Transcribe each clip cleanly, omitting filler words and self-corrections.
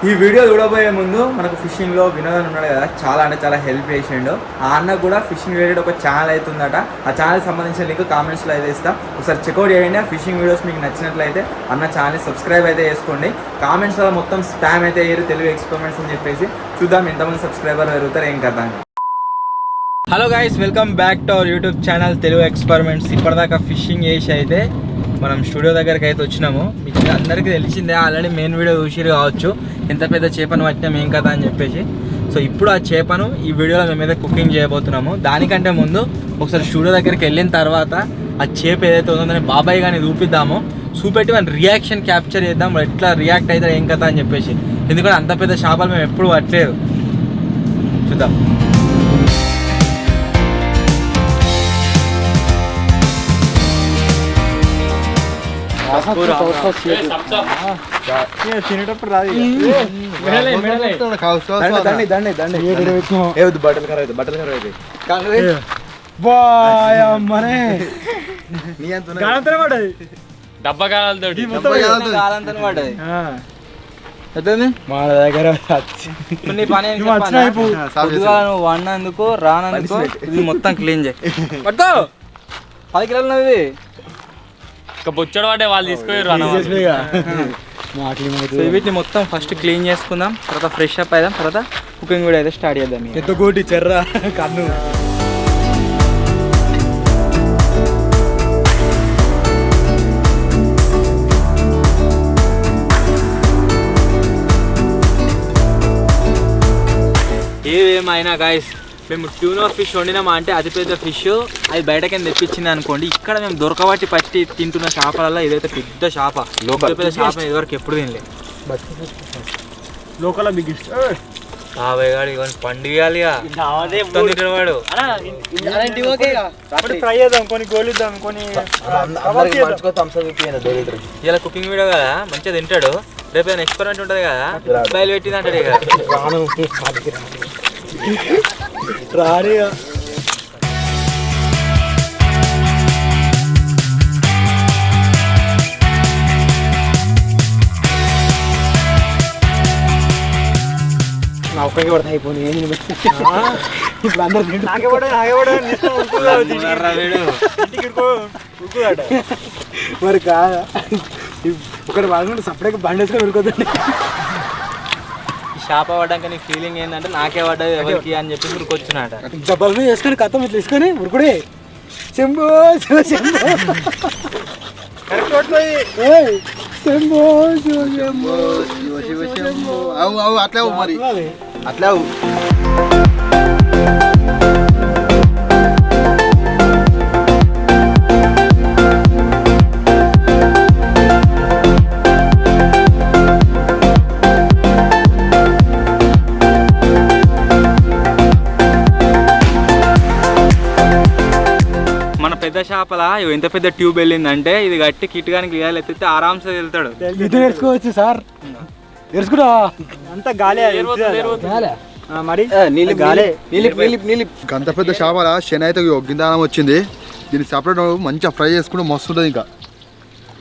ఈ వీడియో చూడబోయే ముందు మనకు ఫిషింగ్లో వినోదం ఉన్నాడు కదా, చాలా అంటే చాలా హెల్ప్ చేసిండు. ఆ అన్న కూడా ఫిషింగ్ రిలేటెడ్ ఒక ఛానల్ అవుతుందట. ఆ ఛానల్ సంబంధించిన లింక్ కామెంట్స్లో అయితే ఇస్తాం, ఒకసారి చెక్అవుట్ చేయండి. ఆ ఫిషింగ్ వీడియోస్ మీకు నచ్చినట్లయితే అన్న ఛానల్ సబ్స్క్రైబ్ అయితే చేసుకోండి. కామెంట్స్లో మొత్తం స్పామ్ అయితే అయ్యారు తెలుగు ఎక్స్పెరిమెంట్స్ అని చెప్పేసి. చూద్దాం ఎంతమంది సబ్స్క్రైబర్ పెరుగుతారు ఏం కదా. Hello guys, welcome back to our YouTube channel Telugu experiments. ఇప్పటిదాకా ఫిషింగ్ చేసి అయితే మనం స్టూడియో దగ్గరికి అయితే వచ్చినాము. మీకు అందరికీ తెలిసిందే, ఆల్రెడీ మెయిన్ వీడియో చూసిరు కావచ్చు, ఎంత పెద్ద చేపను పట్టినాం ఏం కదా అని చెప్పేసి. సో ఇప్పుడు ఆ చేపను ఈ వీడియోలో మేమైతే కుకింగ్ చేయబోతున్నాము. దానికంటే ముందు ఒకసారి స్టూడియో దగ్గరికి వెళ్ళిన తర్వాత ఆ చేప ఏదైతే ఉందో దాన్ని బాబాయ్ కానీ చూపిద్దాము, చూపెట్టి మన రియాక్షన్ క్యాప్చర్ చేద్దాం, ఎట్లా రియాక్ట్ అవుతారు ఏం కదా అని చెప్పేసి. ఎందుకంటే అంత పెద్ద చేపలు మేము ఎప్పుడు పట్టలేదు. చూద్దాం. తినేటప్పుడు రాదు, బట్టలు ఖరాబ్ అవుతాయి, బట్టలు ఖరాబ్ అవుతాయి. డబ్బా కాలంతో పడ్డది మన దగ్గర. నీ పని పొద్దుగా నువ్వు వండినందుకు రానందుకు ఇది మొత్తం క్లీన్ చేయి. పట్టుకో 10 కిలోలు ఇది. బొచ్చడు పడే వాళ్ళు తీసుకొని వీటిని మొత్తం ఫస్ట్ క్లీన్ చేసుకుందాం, తర్వాత ఫ్రెష్ అప్ అయిదాం, తర్వాత కుకింగ్ కూడా అయితే స్టార్ట్ చేద్దాం. ఎత్తగోటి చెర్ర కన్ను ఏమైనా గాయస్, మేము ట్యూనో ఫిష్ వండినామా అంటే అది పెద్ద ఫిష్, అది బయటకైనా తెప్పించింది అనుకోండి. ఇక్కడ మేము దొరకబట్టి పట్టి తింటున్న చేపలలో ఇదైతే పెద్ద చేప. పెద్ద చేప ఇదివరకు ఎప్పుడు తినలేదు. లోకల్ బిగ్గెస్ట్ బాబాయ్ గారు పండుగ వాడు ఫ్రై చేద్దాం, కొన్ని గోలిద్దాం, కొన్ని ఇలా కుకింగ్ వీడియో కదా, మంచిగా తింటాడు. రేపు ఏదైనా ఎక్స్పెరిమెంట్ ఉంటుంది కదా, బయలు పెట్టింది అంటాడు. ఇక రాడిగా నా ఒక్కడికి పడితే అయిపోయింది. ఇప్పుడు అందరు మరి కాదా, ఒకటి బాగుంటే సపరేట్గా బండి వేసుకొని ఉరుకోదండి. షాప్ అవ్వడానికి నీ ఫీలింగ్ ఏంటంటే నాకే పడ్డది ఎవరికి అని చెప్పి ఉరికొచ్చినట. డబ్బల్ మీద వేసుకొని కథం ఇట్లా వేసుకొని ఉరుకుడే చెంబో చెంబో అట్లా మరి అట్లా పెద్ద చేపల ఎంత పెద్ద ట్యూబ్ వెళ్ళిందంటే ఇది గట్టి కిట్టుగానికి ఎత్తితే ఆరామ్సే వెళ్తాడు. ఇది నేర్చుకోవచ్చు సార్, నేర్చుకున్నా అంత గాలి మరి అంత పెద్ద చేపల శని అయితే గిందానం వచ్చింది. దీన్ని సపరేట్ మంచిగా ఫ్రై చేసుకుంటే మస్తు ఉంటుంది, ఇంకా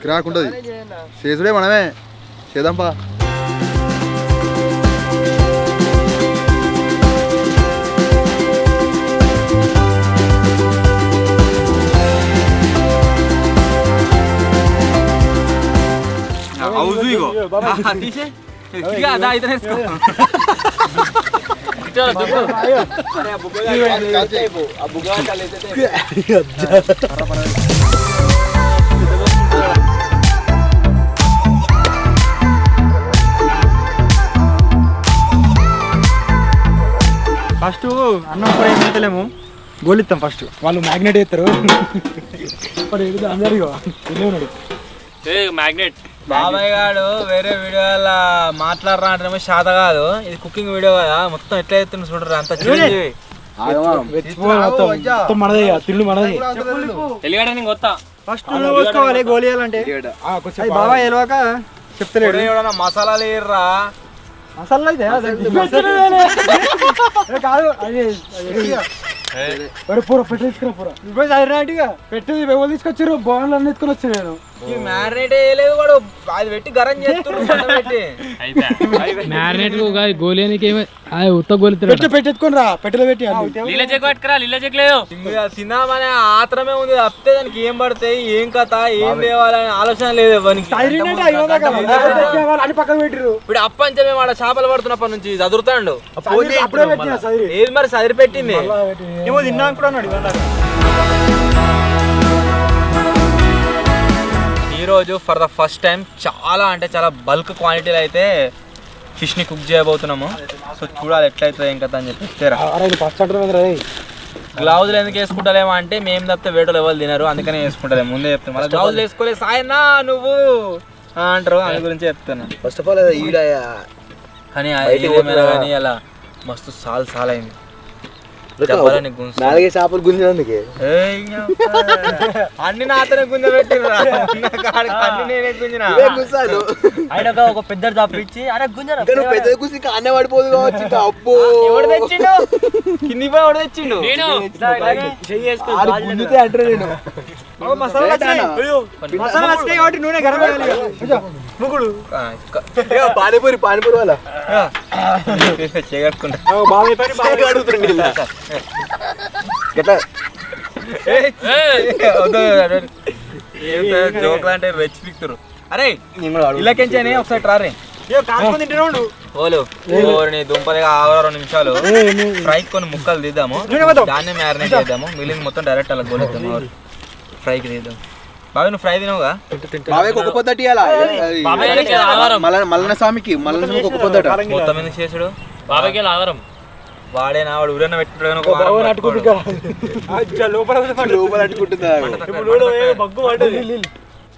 కిరాక్ ఉంటుంది. చేసుడే మనమే చేద్దాంపా. ఫస్ట్ అన్నం ఫ్రై పెడతలేము, గోలిస్తాం. ఫస్ట్ వాళ్ళు మ్యాగ్నెట్ వేస్తారు. అందరిగా మ్యాగ్నెట్. బాబాయ్ గారు వేరే వీడియోలో మాట్లాడరా అంటే శాత కాదు, ఇది కుకింగ్ వీడియో కదా, మొత్తం ఎట్లా ఎత్తున్నా చూడరు. అంత మనదే తిండి మనది. తెలియడానికి కొత్త ఫస్ట్ పోసుకోవాలి గోలియాలంటే. బాబాయ్ వెళ్ళాక చెప్తలేడు. మసాలాలు వేయర్రా, మసాలా అయితే కాదు పూర పెట్టేసుకురా. పూర ఇప్పుడు పెట్టేది ఎవరు తీసుకొచ్చారు, బోన్లు అన్ని ఎత్తుకొని వచ్చాను నేను. మ్యారినేట్ వేయలేదు వాడు, అది పెట్టి గరం చేస్తున్నాడు పెట్టి. మ్యారినేట్ గోలేనికి ఉత్త గోలి పెట్టెత్తుకొని రా, పెట్టెలో పెట్టి లీల చెక్ పట్టుకురా, లీల చెక్ లేదు. తిన్నామనే ఆత్రమే ఉంది తప్పితే దానికి ఏం పడతాయి, ఏం కథ, ఏం తేవాలని ఆలోచన లేదు ఎవరికి. అని పక్కన పెట్టిరు. ఇప్పుడు అప్పంచమే వాడు చేపలు పడుతున్నప్పటి నుంచి చదువుతాడు. అప్పుడే పెట్టిన సైరి. ఏది మరి సదిరి పెట్టింది. ఏమో తిన్నా కూడా అన్నాడు. ఈరోజు ఫర్ ద ఫస్ట్ టైం చాలా అంటే చాలా బల్క్ క్వాంటిటీలో అయితే ఫిష్ని కుక్ చేయబోతున్నాము. సో చూడాలి ఎట్లయితుంది ఏం కదా అని చెప్పి. గ్లౌజులు ఎందుకు వేసుకుంటారేమో అంటే మేము తప్పితే వేటలు ఎవరు తినరు, అందుకనే వేసుకుంటారు. ముందే చెప్తాను, మళ్ళీ గ్లౌజులు వేసుకోలేదు సాయన్నా నువ్వు అంటారు, అందు గురించి చెప్తాను. ఫస్ట్ ఆఫ్ ఆల్ కానీ కానీ అలా మస్తు సాల్ అయింది. నాలుగే చేపలు గుంజినందుకే అన్ని నాతనే గుంజ పెట్టిరా, అన్ని నేనే గుంజినా. ఆయన ఒక పెద్ద తప్పించి అరే గుంజరా పెద్ద గుసి కానే పడిపోదు కావచ్చు. అబ్బో ఎవడు తెచ్చిండు, కింది పోయి ఎవడు తెచ్చిండు. గుంజితే అంటారు నేను నూనె గరం ముగ్గుడు పానీపూరి వాళ్ళ చేయగట్టుకుంటా జోక్ లాంటి రెచ్ పిక్తురు. అరే ఇలాకెంచానే ఒకసారి ట్రారే ఓలు దుంపదిగా 2 నిమిషాలు ఫ్రై కొన్ని ముక్కలు తీద్దాము, దాన్ని మ్యారినేట్ చేద్దాము. మిగిలింది మొత్తం డైరెక్ట్ అలా గోలేద్దాము, ఫ్రైకి తీద్దాం. బాబు నువ్వు ఫ్రై తినవుగా? మల్లన్న స్వామికి ఒక పొద్దట మొత్తం ఎందుకు చేసుడు? బాబాయ్కి ఆధారం వాడేనా వాడు ఊరన్న పెట్టాడు.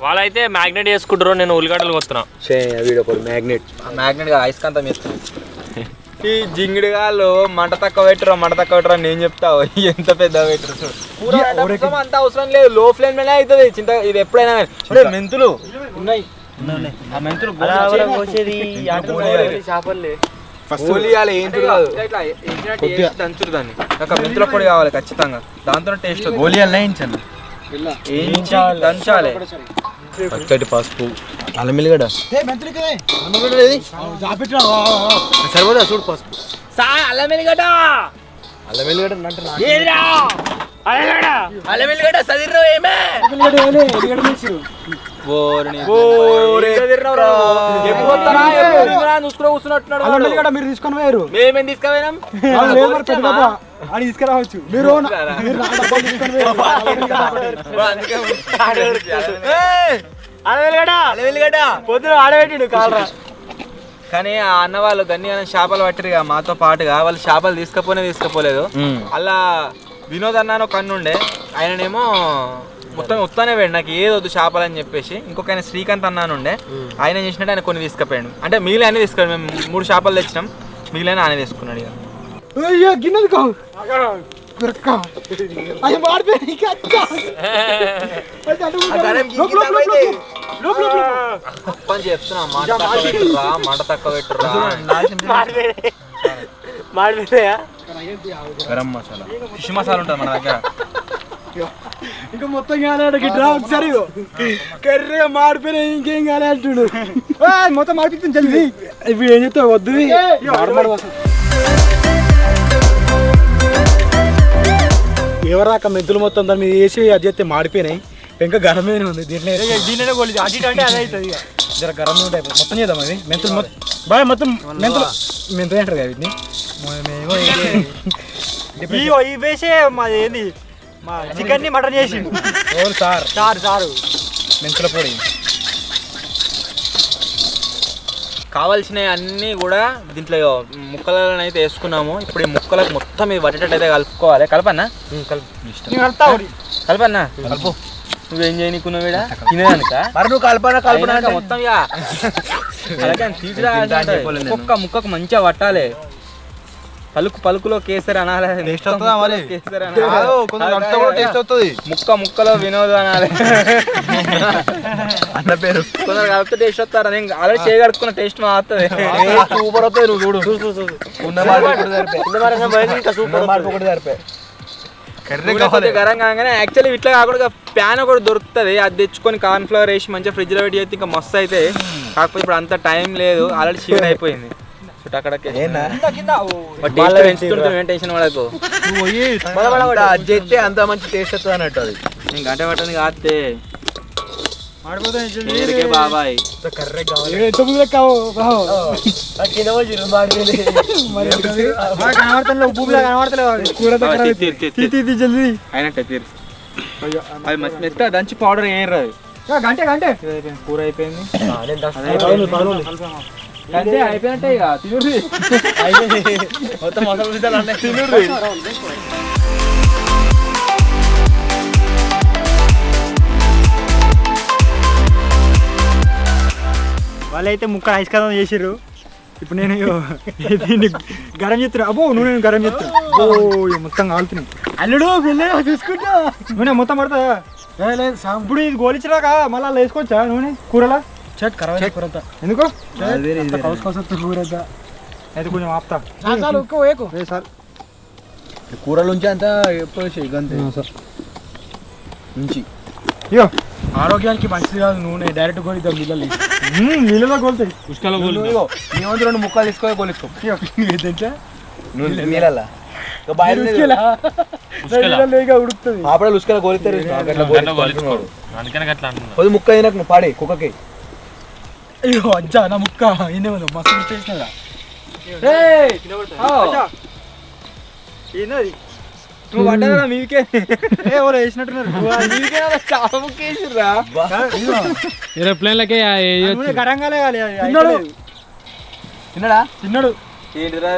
వాళ్ళైతే మ్యాగ్నెట్ చేసుకుంటారు, నేను ఉల్లిగడ్డలు వస్తున్నా. మ్యాగ్నెట్ గా ఐస్కాంతం చేస్తాను. ఈ జింగిడిగాళ్ళు మంట తక్కువ పెట్టరు నేను చెప్తావు. ఎంత పెద్ద పెట్టరు అంత అవసరం లేదు, లో ఫ్లేమ్ లోనే అవుతుంది చింత. ఇది ఎప్పుడైనా మెంతులు ఉన్నాయి, ఆ మెంతులు దంచుడు దాన్ని. మెంతుల పొడి కావాలి ఖచ్చితంగా, దాంతో టేస్ట్ దంచాలి. పచ్చడి పసుపు, అల్లం ఎల్లిగడ్డ సరిపోదా చూడు పసుపు. అల్లం ఎల్లిగడ్డ సదిర్రు ఏమే మీరు తీసుకొని పోయారు, మేమేం తీసుకుపోయినాం అని తీసుకురావచ్చు. మీరు పొద్దున ఆడబెట్టిండు కాలరా. కానీ ఆ అన్న వాళ్ళు గన్ని చేపలు పట్టిరుగా మాతో పాటుగా, వాళ్ళు చేపలు తీసుకపోలేదు. అలా వినోద్ అన్న ఒక అన్న ఉండే, ఆయననేమో మొత్తం ఉత్తానే వేయండి నాకు ఏది వద్దు చేపలు అని చెప్పేసి. ఇంకొక ఆయన శ్రీకాంత్ అన్న ఉండే, ఆయన ఏం చేసినట్టు ఆయన కొన్ని తీసుకుపోయాడు. అంటే మిగిలిన ఆయన తీసుకున్నాడు, మేము 3 చేపలు తెచ్చినాం, మిగిలిన ఆయన తీసుకున్నాడు. ఇక గిన్నెలు చెప్తున్నా మాట తక్కువ పెట్టురా. గరం మసాలా, ఫిష్ మసాలా ఉంటుంది మన దగ్గర. ఇంకా మొత్తం కాలేడు డ్రా ఒకసారి కర్రీగా మాడిపోయినా ఇంకేం కాలే అంటుడు. మొత్తం మాడిపోతుంది జల్దీ. ఇవి ఏం చెప్తావు వద్దు. ఎవరాక మెంతులు మొత్తం దాని మీద వేసి అది చేస్తే మాడిపోయినాయి, ఇంకా గరమే ఉంది. దీంట్లో కొలి అటు ఇటు అంటే అదే అవుతుంది. ఇక జర గరం ఉంటాయి. మొత్తం చేద్దాం అవి మెంతులు బాగా మొత్తం మెంతులు అంటారు కదా వీటిని. ఇవి వేసే మాది ఏంది మా చికెన్ని మటన్ చేసి చారు మెంతుల పొడి. కావాల్సినవి అన్నీ కూడా దీంట్లో ముక్కలను అయితే వేసుకున్నాము. ఇప్పుడు ఈ ముక్కలకు మొత్తం ఇది పట్టేటట్టు అయితే కలుపుకోవాలి. కలపన్నా కలపన్నా కలుపు. నువ్వేం చేయనికున్నావు వీడ తినేదానిక మరి నువ్వు కల్పన మొత్తం ఒక్కొక్క ముక్కకు మంచిగా పట్టాలి. పలుకులో కేసరి అనాలి, ముక్కలో వినోద్ అనాలి అన్న పేరు. కొందరు కలిపితే టేస్ట్ వస్తారు. నేను ఆల్రెడీ చేయగడుకున్న టేస్ట్ మారుతుంది. సూపర్ అవుతుంది. నువ్వు చూడు సరిపోయి గరం కాగానే యాక్చువల్లీ ఇట్లా కాకుండా ప్యాన్ ఒకటి దొరుకుతుంది, అది తెచ్చుకొని కార్న్ఫ్లవర్ వేసి మంచిగా ఫ్రిడ్జ్లో పెట్టి చేస్తే ఇంకా మస్తు అయితే. కాకపోతే ఇప్పుడు అంత టైం లేదు, ఆల్రెడీ షీట్ అయిపోయింది. అక్కడికి టెన్షన్ పడకు, అది చేస్తే అంత మంచి టేస్ట్ వస్తుంది అన్నట్టు. అది నేను గంట పట్టని కాస్తే బాబాయ్ అయినట్టే తీరు. అది మెత్త దంచి పౌడర్ ఏం రాదు. కూర అయిపోయింది, అంతే అయిపోయినట్టే ఇక తినుర్రి. మొత్తం మసాలా తినుర్రి. వాళ్ళైతే ముక్క ఐస్కారం చేసిర్రు. ఇప్పుడు నేను దీన్ని గరం చేస్తున్నా. అబ్బో నూనె గరం చేస్తున్నా. ఓ మొత్తం కాలుతున్నాయి. అల్లుడు పిల్లలు చూసుకుంటా నూనె మొత్తం పడుతుందా? ఇప్పుడు ఇది గోలించరాక మళ్ళీ అలా వేసుకోవచ్చా నూనె కూరలా? చెట్ ఖరాబ్ కూర అంతా ఎందుకు కూర అయితే కొంచెం ఆపుతా సార్. కూర నుంచి అంతా ఎప్పుడు అంతే నుంచి. ఇయో ఆరోగ్యానికి మంచిది కాదు నూనె, డైరెక్ట్ గోలిద్దాం నీళ్ళలో. నీళ్ళలో గోలుతాయి, ఉష్కలో గోలు. నీ వంతు 2 ముక్కలు తీసుకో గోలించుకో నీళ్ళ ఉడుకుతుంది. ఆపడాలు ఉసుకల గోలిస్తారు. కొద్ది ముక్క అయినాక నువ్వు పాడే కుక్కకి. అయ్యో అజ్జా నా ముక్క ఏందే మస్తు చేసినా. నువ్వు పడ్డా మీకే వేసినట్టున్నారు. చాలా ముక్కేసిర్రా. ఏరోప్లేన్లకే గరంగాలే తిన్నాడా? తిన్నాడు. ఏంటిరా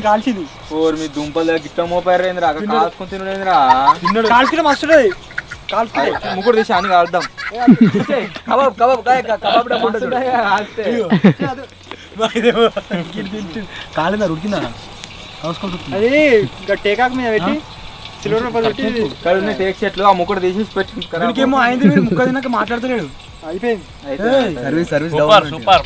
కాల్చింది ఓర్ మీ దుంపలు గిట్ట మోపారేంద్రా, అక్కడ కాల్చుకొని తినడేంద్రా. తిన్నాడు. కాల్చుకుంటే మస్తు ముగ్గురు తీసి అని కాలుద్దాం. కబాబ్ కబాబ్ కాలిందా ఉడికిందా? అది టేకాకు మీద పెట్టి సిల్వర్ పేపర్ పెట్టి టేక్ చెట్లు ఆ ముగ్గురు తీసి పెట్టి ఏమో అయింది. మీరు ముక్క తిన్నాక మాట్లాడతలేడు. అయిపోయింది. Service super.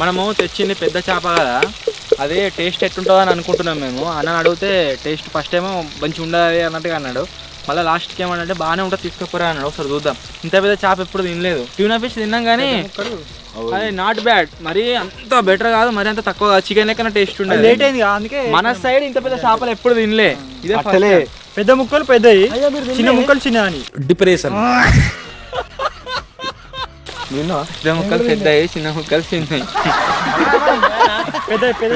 మనము తెచ్చింది పెద్ద చేప కదా, అదే టేస్ట్ ఎట్టుంటుందో అని అనుకుంటున్నాం మేము. అన్న అడిగితే టేస్ట్ ఫస్ట్ ఏమో మంచిగా ఉండదు అన్నట్టుగా అన్నాడు. మళ్ళీ లాస్ట్కి ఏమన్నా బాగానే ఉంటుంది తీసుకుపోరా అన్నాడు. ఒకసారి చూద్దాం. ఇంత పెద్ద చేప ఎప్పుడు తినలేదు. ట్యూనా ఫిష్ తిన్నాం కానీ అదే నాట్ బ్యాడ్, మరి అంత బెటర్ కాదు, మరి అంత తక్కువ కాదు. చికెన్ ఎక్కడ టేస్ట్ ఉండదు. లేట్ అయింది అందుకే మన సైడ్ ఇంత పెద్ద చేపలు ఎప్పుడు తినలే. ఇదే పెద్ద ముక్కలు పెద్దవి, చిన్న ముక్కలు చిన్న అని డిప్రెషన్. పెద్ద ముక్కలు పెద్దవి, చిన్న ముక్కలు చిన్నవి. పెద్ద చిన్న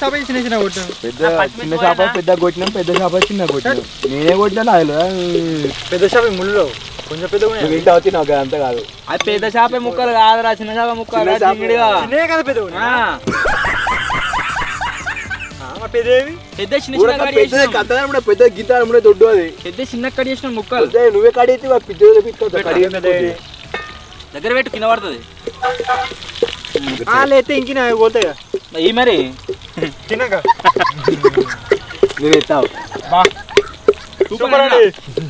చేప చిన్న చిన్న కొట్టాము. చిన్న చేప పెద్ద కొట్టినాం, పెద్ద చేప చిన్న కొట్టినాం. నేనే కొట్టినా నాయలు. పెద్ద చేప ముళ్ళు కొంచెం పెద్ద నాకు అంత కాదు. అది పెద్ద చేప ముక్కలు కాదురా, చిన్న చేప ముక్కలు. చిన్నదే కదా పెద్ద పెద్దవి పెద్ద చిన్న చిన్న పెద్ద గీత దొడ్డు అది పెద్ద చిన్న కట్ చేసిన ముక్కలు. నువ్వే కడితే దగ్గర పెట్టి కింద పడుతుంది. లేతే ఇంక పోతాయి ఈ మరి తినక నువ్వు ఎత్తావు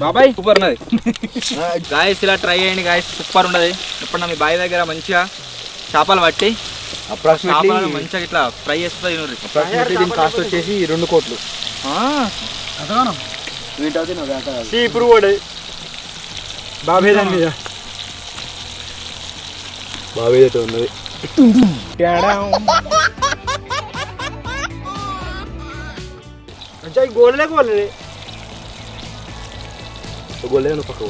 బాబాయ్. సూపర్ ఉన్నది గాయస్, ఇలా ట్రై చేయండి గాయస్, సూపర్ ఉండదు. ఎప్పుడన్నా మీ బాయ్ దగ్గర మంచిగా చేపలు పట్టి చేపలను మంచిగా ఇట్లా ఫ్రై చేస్తుంది. దీని కాస్ట్ వచ్చేసి 2 కోట్లు. ఇప్పుడు కూడా బాబాయ్ దాని మీద బాబాయ్ అయితే ఉన్నది. గోడలే గోలే గోలేను పక్క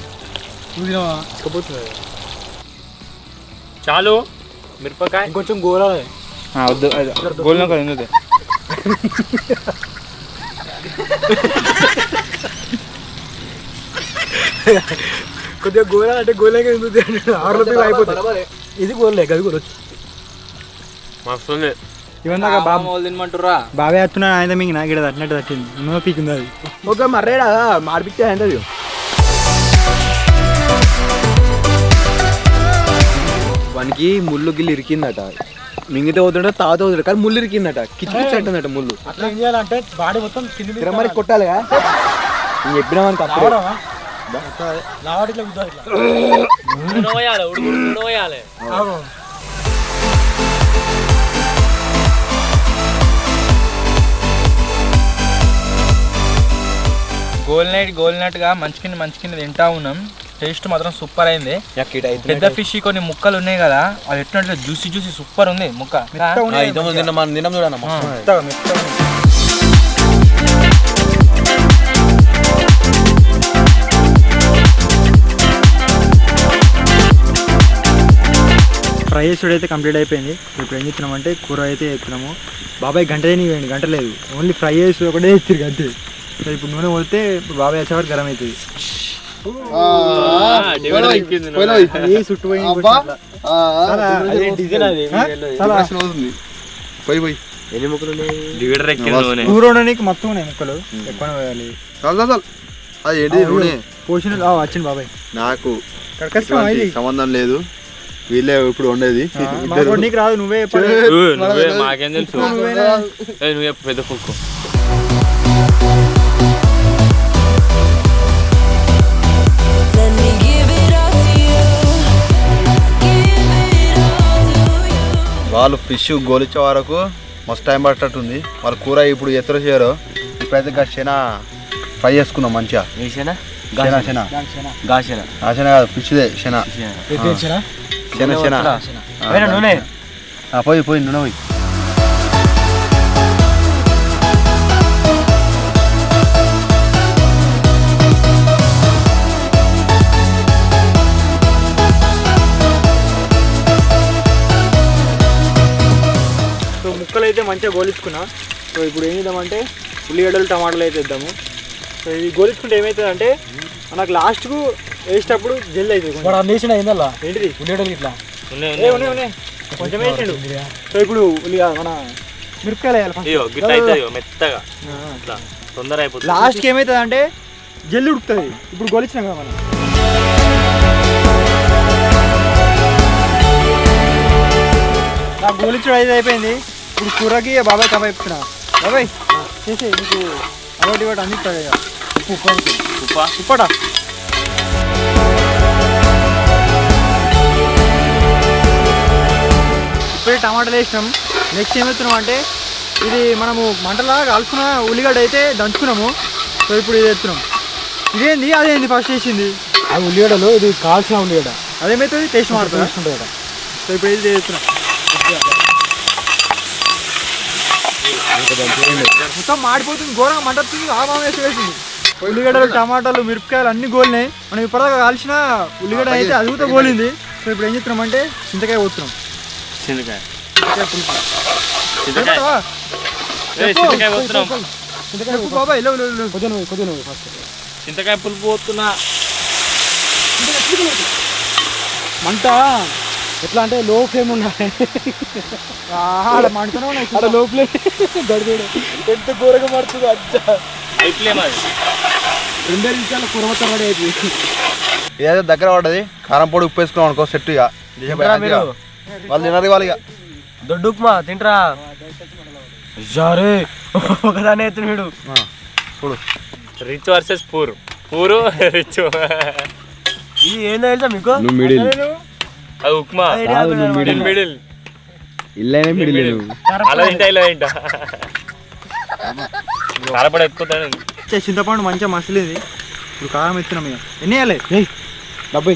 చాలు మిరపకాయ ఇంకొంచెం గోలాలి. వద్దు గోల్న కదా ఎందుకు కొద్దిగా గోలా అంటే గోలేక ఎందుకు 6 రూపాయలు అయిపోతుంది. ఇది గోలే అది కూడా వచ్చు. ఇవన్నా తినమంటురా బాగా వేస్తున్నా ఆయన మీకు నాకు ఇక్కడ తట్టినట్టు తట్టింది. నో పీకుంది అది. ఒక మర్రేడా మాడిపిచ్చా ఏంటది. వానికి ముళ్ళు గిల్లు ఇరికిందట. మింగితే పోతుంటే తాగుతూ అవుతాడు కానీ ముళ్ళు ఇరికిందట. కిచ్చి అంటుందట ముళ్ళు. అట్లా ఏం చేయాలంటే బాడీ మొత్తం మరి కొట్టాలిగా. నేను చెప్పినా మనకి లావాటిలో కుదరదు ఇట్లా. నూనె పోయాలి, ఉడుకుడు నూనె పోయాలి. ఆగు. గోలినట్టుగా మంచికింద తింటా ఉన్నాం. టేస్ట్ మాత్రం సూపర్ అయింది. పెద్ద ఫిష్ కొన్ని ముక్కలు ఉన్నాయి కదా, అది ఎట్లా జ్యూసీ సూపర్ ఉంది ముక్క. మెత్తగా మెత్తగా. ఫ్రై చేసుడు అయితే కంప్లీట్ అయిపోయింది. ఇప్పుడు ఏం చేస్తున్నామంటే కూర అయితే ఎత్తున్నాము. బాబాయ్ గంట వేయండి, గంట లేదు, ఓన్లీ ఫ్రై చేసి ఒకటే ఎత్తిరు అంతే. సో ఇప్పుడు నూనె పోతే ఇప్పుడు బాబాయ్ వచ్చేవాడు గరం అవుతుంది. కూర వండడానికి మొత్తం ఉన్నాయి ముక్కలు, ఎక్కువ వేయాలి. అది ఏంటి నూనె పోషన్ వచ్చింది బాబాయ్. నాకు కష్టం సంబంధం లేదు, వీళ్ళే ఇప్పుడు ఉండేది. నీకు రాదు, నువ్వే మాకేం తెలుసు, నువ్వే పెద్ద కుక్కు. వాళ్ళు ఫిష్ గోలిచ్చే వరకు మస్తు టైం పట్టేటట్టుంది. వాళ్ళ కూర ఇప్పుడు ఎత్తర చేయరు. ఇప్పుడైతే శన ఫ్రై చేసుకుందాం మంచిగా. శన కాదు, ఫిష్దే శన. నూనె పోయి నూనె పోయి. సో ముక్కలు అయితే మంచిగా గోలించుకున్నా. సో ఇప్పుడు ఏం చేద్దామంటే ఉల్లిగడ్డలు టమాటాలు అయితే ఇద్దాము. సో ఇది గోలించుకుంటే ఏమవుతుందంటే మనకు లాస్ట్కు వేసేటప్పుడు జల్ది అవుతుంది. వాడు అందేసిన అయిందల్లా ఏంటిది ఉల్లిగడ్డలు ఇట్లా ఉన్నాయి కొంచెం వేసిండు. సో ఇప్పుడు మన మిరపకాయలు వేయాలి మెత్తగా, తొందర అయిపోతుంది. లాస్ట్కి ఏమవుతుంది అంటే జల్ది ఉడుకుతుంది. ఇప్పుడు గోలిచ్చినాం కదా మనం. నాకు గోలించడం అయితే అయిపోయింది. ఇప్పుడు కూరకి బాబాయ్ కబాబ్ చెప్తున్నా. బాబాయ్ చేసే నీకు అలవాటు ఇవ్వడం అందిస్తాడు ఇక. ఉప్పట ఇప్పుడే టమాటాలు వేసినాం. నెక్స్ట్ ఏమవుతున్నాం అంటే ఇది మనము మంటలా కాల్చుకున్న ఉల్లిగడ్డ అయితే దంచుకున్నాము. సో ఇప్పుడు ఇది ఎత్తున్నాం. ఇదేంది అదేంది ఫస్ట్ వేసింది ఆ ఉల్లిగడ్డలు, ఇది కాల్చిన ఉల్లిగడ్డ. అదేమవుతుంది టేస్ట్ మారుతుంది కదా. సో ఇప్పుడు ఇది ఎత్తున్నాం. మొత్తం మాడిపోతుంది, ఘోరంగా మంట వస్తుంది. ఆమా వేసింది. ఉల్లిగడ్డలు టమాటాలు మిరపకాయలు అన్ని గోలినాయి. మనం ఇప్పటిదాకా కాల్చిన ఉల్లిగడ్డ అయితే అది కూడా గోలింది. సో ఇప్పుడు ఏం చేస్తున్నాం అంటే చింతకాయ పోతున్నాం. చింతకాయ బాబా కొద్దిగా ఫస్ట్ చింతకాయ పులుపు పోతున్నా. మంట ఎట్లా అంటే లో ఫ్లేమ్ ఉన్నాయి. మంటనే ఉన్నాయి లో ఫ్లేమ్. గడిపేడు ఎంత ఘోరంగా పడుతుంది. హై ఫ్లేమ్ అది. 2 నిమిషాల కూర మొత్తం రెడీ అయిపోయింది. ఇదైతే దగ్గర పడ్డది. కారం పొడి ఉప్పు వేసుకున్నాం అనుకో సెట్. ఇక వాళ్ళు తినరు వాళ్ళు. ఇక దొడ్డు ఉప్మా తింటరా ఒకదాని ఎత్తు వీడు. చూడు రిచ్ వర్సెస్ పూర్, పూరు రిచ్. ఇది ఏందో తెలుసా మీకు? అది ఉప్మా మిడిల్ ఇల్లైనా మిడిల్ అలా తింటా ఇలా తింటా. కారపడి ఎత్తుకుంటాను. చింతపండు మంచిగా మసలింది. ఇప్పుడు కారం ఎత్తున్నాం. ఇక ఎన్ని వేయాలి? 70.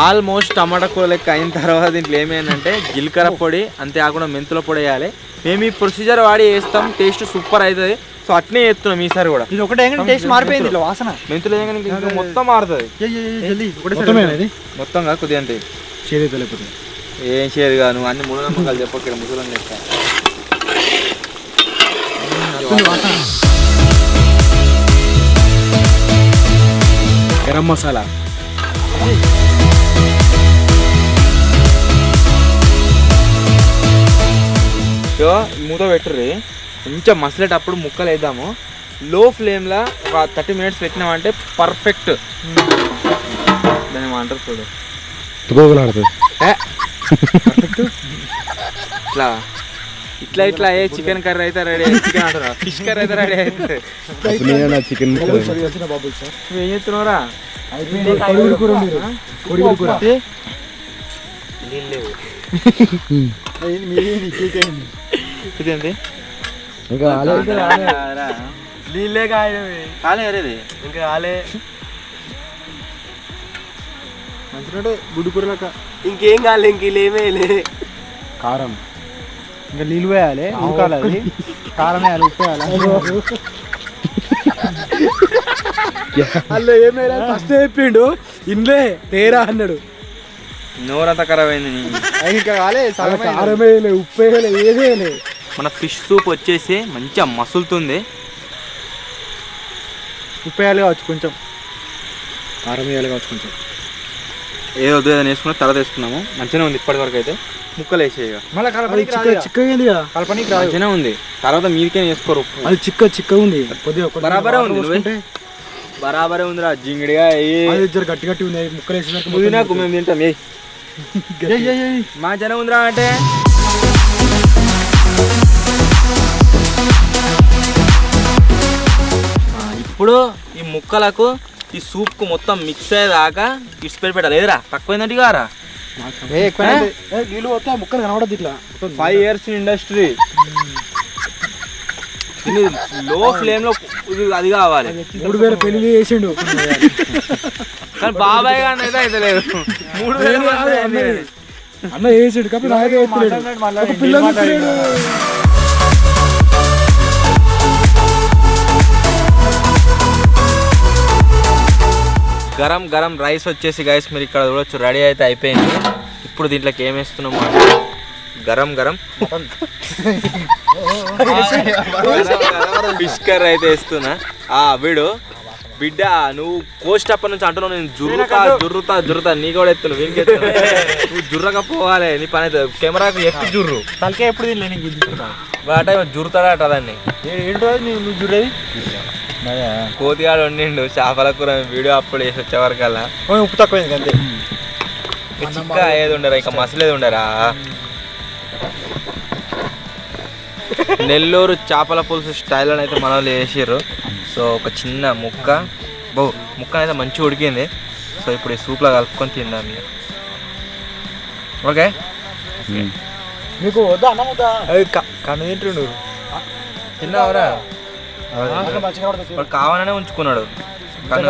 ఆల్మోస్ట్ టమాటా కూర లెక్క అయిన తర్వాత దీంట్లో ఏమైందంటే జీలకర్ర పొడి, అంతే కాకుండా మెంతుల పొడి వేయాలి. మేము ఈ ప్రొసీజర్ వాడి వేస్తాం, టేస్ట్ సూపర్ అవుతుంది. సో అట్నే చేస్తున్నాం ఈసారి కూడా. ఇది ఒకటే టేస్ట్ మారిపోయింది. ఇట్లా వాసన మెంతులు వేయగానే మొత్తం మారుతుంది. మొత్తం కాదు కొద్దిగా అంతే. షేర్ అయితే లేకపోతే ఏం షేర్ కాదు, నువ్వు అన్ని మూఢనమ్మకాలు చెప్పక ముసలం చెప్తా. గరం మసాలా మూత పెట్టుర్రి. కొంచెం మసలేటప్పుడు ముక్కలు వేద్దాము. లో ఫ్లేమ్లో ఒక 30 minutes పెట్టినామంటే పర్ఫెక్ట్. దాన్ని ఏమంటారు చూడు, ఇట్లా ఇట్లా ఇట్లా ఏ చికెన్ కర్రీ అయితే రెడీ చికెన్ అంటారా ఫిష్ కర్రీ అయితే రెడీ అవుతుంది చికెన్ నువ్వు ఏం చెప్తున్నావురా ఇదేంటి నీళ్ళే కాయలు కాలే అరేది ఇంకా కాలే మంచిగా గుడ్డు కూరలక ఇంకేం కాలే ఇంక ఏమేయలే కారం ఇంకా నీళ్ళు వేయాలి ఉడకాలి అది కారం వేయాలి ఉప్పు వేయాలి అల్ల ఏమైనా ఫస్ట్ చెప్పిండు ఇండ్లే తేరా అన్నాడు నోరంతా ఖరాబ్ అయింది ఇంకా కాలే కారం వేయలే ఉప్పు వేయలే ఏది వేయలే మన ఫిష్ సూప్ వచ్చేసి మంచిగా మసులుతుంది. ఉప్పు వేయాలి కావచ్చు కొంచెం కారం వేయాలి కావచ్చు కొంచెం ఏదో వద్దు ఏదైనా వేసుకున్న తర్వాత వేసుకున్నాము మంచిగానే ఉంది ఇప్పటి వరకు అయితే ముక్కలు వేసేయగా మళ్ళీ చిక్కగా ఉంది కదా కలపనికి రాదు మంచిగానే ఉంది తర్వాత మీదికే వేసుకోరు అది చిక్కగా ఉంది కొద్దిగా బరాబరే ఉంది బరాబరే ఉందిరా జింగిడిగా గట్టి గట్టి ఉంది ముక్కలు వేసేసరికి పుదీనాకు మేము తింటాం మా జనం ఉందిరా అంటే ఇప్పుడు ఈ ముక్కలకు ఈ సూప్కు మొత్తం మిక్స్ అయ్యేదాకా ఇట్స్ పెట్టాలి లేదురా తక్కువైందంటే కారా నీళ్ళు పోతే ముక్కలు కనబడదు ఇట్లా 5 years ఇండస్ట్రీ లో ఫ్లేమ్ లో అది కావాలి 3000 పెళ్లి చేసిండు కానీ బాబాయ్ గారిని అయితే అయితే లేదు 3000 అన్న వేసాడు కాబట్టి నాకే పిల్లలు గరం గరం రైస్ వచ్చేసి గైస్ మీరు ఇక్కడ చూడొచ్చు రెడీ అయితే అయిపోయింది. ఇప్పుడు దీంట్లోకి ఏం వేస్తున్నాము గరం గరం ఫిష్ కర్రీ అయితే వేస్తున్నా. వీడు బిడ్డ నువ్వు కోస్ట్ అప్పటి నుంచి అంటున్నావు నేను జుర్రుతా నీ కూడా ఎత్తును వీనికి ఎత్తును నువ్వు జుర్రకపోవాలి నీ పని అయితే కెమెరాకు ఎప్పి జుర్రు తలకే ఎప్పుడు తినలే వాట జురుతాడట దాన్ని ఏంటో నువ్వు జుర్రేది కోతిగాడు వండిండు చేపల కూర వీడియో అప్పుడు వేసి వచ్చేవరకల్లా ఉప్పు తక్కువైంది అంతే చిక్క ఏది ఉండరా ఇంకా మసలేది ఉండరా. నెల్లూరు చేపల పులుసు స్టైల్ అని అయితే మనలో వేసారు. సో ఒక చిన్న ముక్క అయితే మంచిగా ఉడికింది. సో ఇప్పుడు ఈ సూప్లో కలుపుకొని తిందాం ఇక. ఓకే మీకు వద్దా అన్నం వద్దా కన్ను తింటుండు తిన్నావరా వాడు కావాలనే ఉంచుకున్నాడు కన్ను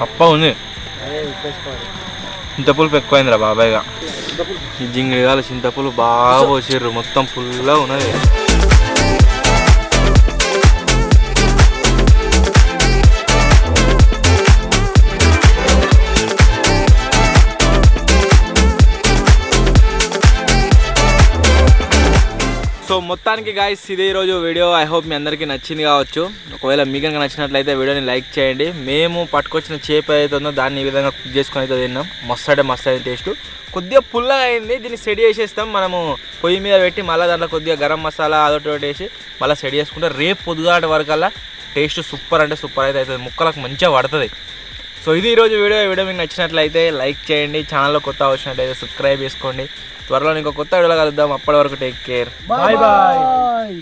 అప్ప ఉంది చింతపులుపు ఎక్కువైందిరా బాబాయ్గా ఈ జింగిడిగాల చింతపులు బాగా పోసిర్రు మొత్తం ఫుల్గా ఉన్నది. సో మొత్తానికి గాయస్ ఇదే ఈరోజు వీడియో. ఐ హోప్ మీ అందరికీ నచ్చింది కావచ్చు. ఒకవేళ మీకు కనుక నచ్చినట్లయితే వీడియోని లైక్ చేయండి. మేము పట్టుకొచ్చిన చేప అయితే ఉందో దాన్ని ఈ విధంగా కుక్ చేసుకొని అయితే తిన్నాం. మస్తు అయితే టేస్ట్ కొద్దిగా పుల్లగా అయింది. దీన్ని సెట్ చేసేస్తాం మనము పొయ్యి మీద పెట్టి మళ్ళీ దాంట్లో కొద్దిగా గరం మసాలా అదొకటి వేసి మళ్ళీ సెట్ చేసుకుంటే రేపు పొద్దుగాటి వరకల్లా టేస్ట్ సూపర్ అంటే సూపర్ అయితే అవుతుంది. ముక్కలకు మంచిగా పడుతుంది. సో ఇది ఈరోజు వీడియో మీకు నచ్చినట్లయితే లైక్ చేయండి. ఛానల్లో కొత్త వచ్చినట్లయితే సబ్స్క్రైబ్ చేసుకోండి. త్వరలో ఇంకో కొత్త వీడియోలో కలుద్దాం. అప్పటి వరకు టేక్ కేర్. Bye bye.